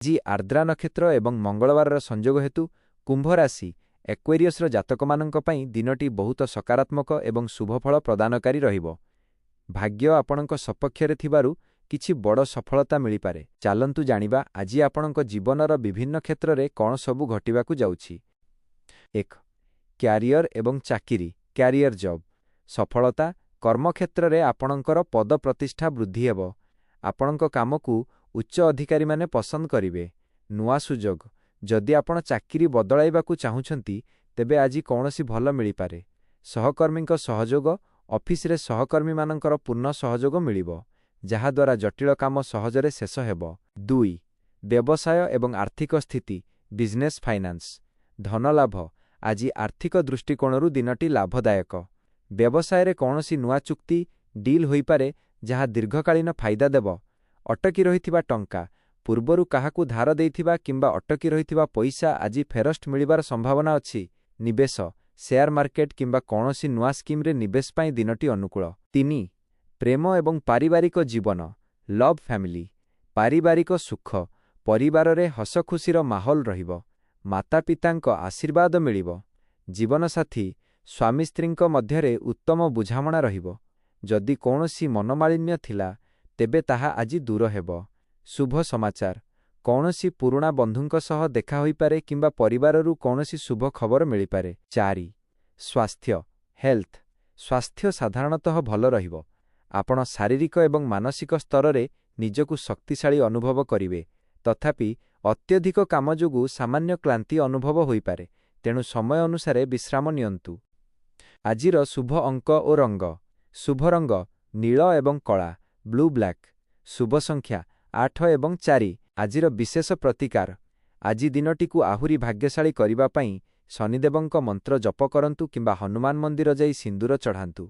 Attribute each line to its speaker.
Speaker 1: जी आर्द्रा नक्षत्र एवं मंगलवार संयोग हेतु कुंभ राशि एक्वेरियस जातकमानंक पई दिनटी बहुत सकारात्मक एवं शुभफल प्रदानकारी रहिबो। भाग्य आपणक सपक्षरे थिबारु किछि बड़ सफलता मिलिपारे। चालंतु जानिबा आजि आपणक जीवनर विभिन्न क्षेत्ररे कौन सबु घटिबाकु जाउछि। 1 क्यारियर एवं चाकिरी क्यारियर जॉब सफलता कर्मक्षेत्ररे आपणकर पद प्रतिष्ठा वृद्धि हेबो। आपणक कामकु उच्च अधिकारी माने पसंद करिवे। नुआ सुजोग जदि आपण चाकिरी बदलाइबाकु चाहुछंती तेबे आजि कौनसी भल मिलिपारे। सहकर्मींक सहयोग ऑफिस रे सहकर्मी मानकर पूर्ण सहयोग मिलिबो जहा द्वारा जटिल काम सहजरे शेष हेबो। 2 व्यवसाय एवं आर्थिक स्थिति बिजनेस फाइनान्स धन लाभ आजि आर्थिक दृष्टिकोणरू दिनटी लाभदायक। व्यवसाय रे कौनसी नुआ चुक्ति डील होई पारे जहा दीर्घकालीन फायदा देबो। अटकी रहिथिबा टंका पूर्वरु काहाकू धार देइथिबा किंबा अटकी रहिथिबा पैसा आजि फेरस्ट मिलिबार संभावना अछि। निवेश शेयर मार्केट किंबा कौनसी नुआ स्कीम रे निवेश पाई दिनटी अनुकूल। 3 प्रेम एवं पारिवारिक जीवन लव फैमिली पारिवारिक सुख परिवार रे हस खुशीर माहौल रहिबो। माता पितांक आशीर्वाद मिलिबो। जीवन साथी स्वामी स्त्रींक मध्यरे उत्तम बुझामणा रहिबो। जदि कौनसी मनमालिन्य थिला तेबे ताहा आजि दूर हेबो। शुभ समाचार कौनसी पुराणा बंधुंक सह देखा होई पारे किंबा परिवाररू कौनसी शुभ खबर मिली पारे। 4 स्वास्थ्य हेल्थ स्वास्थ्य साधारणतः भल रहिबो। आपण शारीरिक एवं मानसिक स्तर रे निजकु शक्तिशाली अनुभव करिवे। तथापि अत्यधिक काम जोगु सामान्य क्लांति अनुभव होई पारे। तेणु समय अनुसारे विश्राम नियंतु। आजिर शुभ अंक और रंग शुभ रंग नील एवं कला ब्लू ब्लैक शुभ संख्या 8 एवं 4 आजिर विशेष प्रतिकार आजि दिनटीकु आहुरी भाग्यशाली करिबा पई शनिदेवंक मंत्र जप करंतु किंबा हनुमान मंदिर जाई सिंदूर चढ़ांतु।